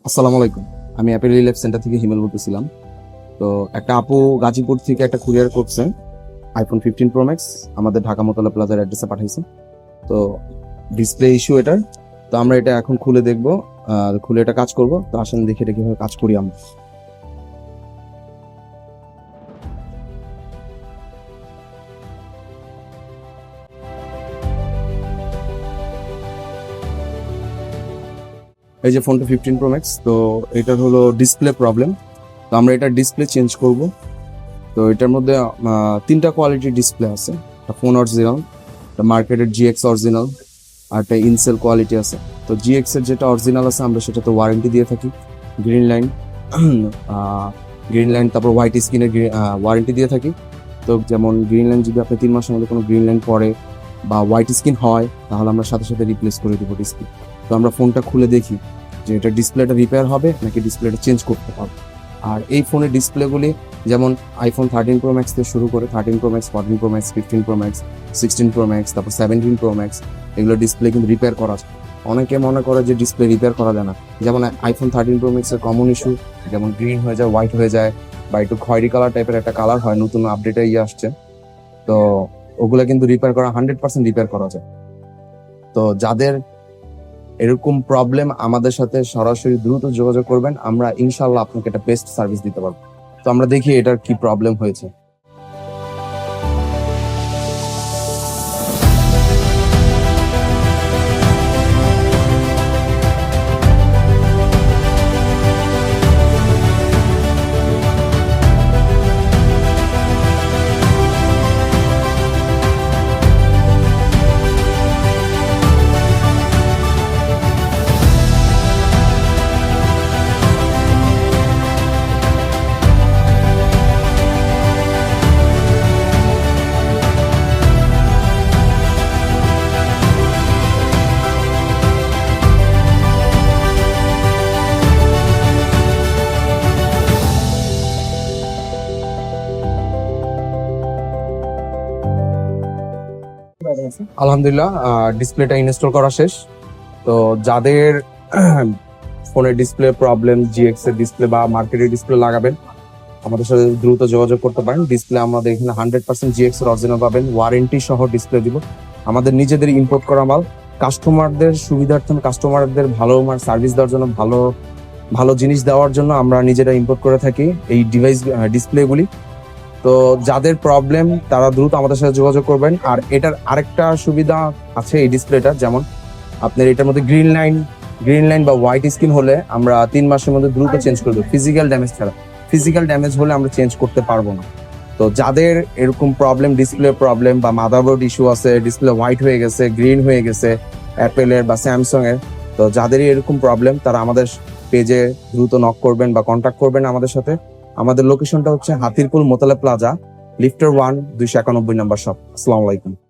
আসসালামু আলাইকুম। আমি অ্যাপেল রিল্যাপ সেন্টার থেকে হিমেল বলতেছিলাম। তো একটা আপু গাজীপুর থেকে একটা কুরিয়ার করছে আইফোন 15 প্রো ম্যাক্স আমাদের ঢাকা মোতালা প্লাজার অ্যাড্রেসে পাঠাইছে। তো ডিসপ্লে ইস্যু এটার। তো আমরা এটা এখন খুলে দেখবো, খুলে এটা কাজ করব। তো আসেন দেখে এটা কিভাবে কাজ করি আমরা। এই যে ফোনটা 15 প্রো ম্যাক্স, তো এটার হলো ডিসপ্লে প্রবলেম। তো আমরা এটা ডিসপ্লে চেঞ্জ করব। তো এটার মধ্যে তিনটা কোয়ালিটির ডিসপ্লে আছে। একটা ফোন অরিজিনাল, একটা মার্কেটের জিএক্স অরিজিনাল, আর একটা ইনসেল কোয়ালিটি আছে। তো জিএক্স এর যেটা অরিজিনাল আছে আমরা সেটাতে ওয়ারেন্টি দিয়ে থাকি, গ্রিন লাইন গ্রিন লাইন, তারপর হোয়াইট স্ক্রিনের ওয়ারেন্টি দিয়ে থাকি। তো যেমন গ্রিন লাইন যদি আপনি 3 মাসের মধ্যে কোনো গ্রিন লাইন পড়ে বা হোয়াইট স্ক্রিন হয়, তাহলে আমরা সাথে সাথে রিপ্লেস করে দেবো ডিসপ্লে। তো আমরা ফোনটা খুলে দেখি যে এটা ডিসপ্লেটা রিপেয়ার হবে নাকি ডিসপ্লেটা চেঞ্জ করতে হবে। আর এই ফোনের ডিসপ্লেগুলি যেমন আইফোন 13 প্রো ম্যাক্স থেকে শুরু করে 13 pro max, 14 pro max, 15 pro max, 16 pro max, তারপর 17 প্রো ম্যাক্স, এগুলো ডিসপ্লে কিন্তু রিপেয়ার করা যায়। অনেকে মনে করে যে ডিসপ্লে রিপেয়ার করা যায় না। যেমন আইফোন 13 প্রো ম্যাক্সের কমন ইস্যু যেমন গ্রিন হয়ে যায়, হোয়াইট হয়ে যায়, বা একটু খয়েরি কালার টাইপের একটা কালার হয়, নতুন আপডেটে আসছে। তো ওগুলা কিন্তু রিপেয়ার করা 100% রিপেয়ার করা যায়। তো যাদের এরকম প্রবলেম আমাদের সাথে সরাসরি দ্রুত যোগাযোগ করবেন, আমরা ইনশাল্লাহ আপনাকে একটা বেস্ট সার্ভিস দিতে পারবো। তো আমরা দেখি এটার কি প্রবলেম হয়েছে। আলহামদুলিল্লাহ, ডিসপ্লেটা ইনস্টল করা শেষ। তো যাদের ফোনের ডিসপ্লে প্রবলেম, জিএক্স এর ডিসপ্লে বা মার্কেটের ডিসপ্লে লাগাবেন, আমাদের সাথে দ্রুত যোগাযোগ করতে পারেন। ডিসপ্লে আমাদের এখানে 100% জিএক্স এর অরিজিনাল পাবেন, ওয়ারেন্টি সহ ডিসপ্লে দিব। আমাদের নিজেদের ইম্পোর্ট করা মাল। কাস্টমারদের সুবিধার্থে, কাস্টমারদের ভালো সার্ভিস দেওয়ার জন্য, ভালো ভালো জিনিস দেওয়ার জন্য আমরা নিজেরা ইম্পোর্ট করে থাকি এই ডিভাইস ডিসপ্লেগুলি। তো যাদের প্রবলেম তারা দ্রুত আমাদের সাথে যোগাযোগ করবেন। আর এটার আরেকটা সুবিধা আছে এই ডিসপ্লেটা, যেমন আপনার এটার মধ্যে গ্রিন লাইন বা হোয়াইট স্ক্রিন হলে আমরা 3 মাসের মধ্যে দ্রুত চেঞ্জ করে দেবো, ফিজিক্যাল ড্যামেজ ছাড়া। ফিজিক্যাল ড্যামেজ হলে আমরা চেঞ্জ করতে পারবো না। তো যাদের এরকম প্রবলেম, ডিসপ্লে প্রবলেম বা মাদারবোর্ড ইস্যু আছে, ডিসপ্লে হোয়াইট হয়ে গেছে, গ্রিন হয়ে গেছে অ্যাপেলের বা স্যামসাং এর, তো যাদেরই এরকম প্রবলেম তারা আমাদের পেজে দ্রুত নক করবেন বা কন্ট্যাক্ট করবেন আমাদের সাথে। আমাদের লোকেশনটা হচ্ছে হাতিরপুল মোতালা প্লাজা, লিফটার 1, 291 নম্বর শপ। আসসালামু আলাইকুম।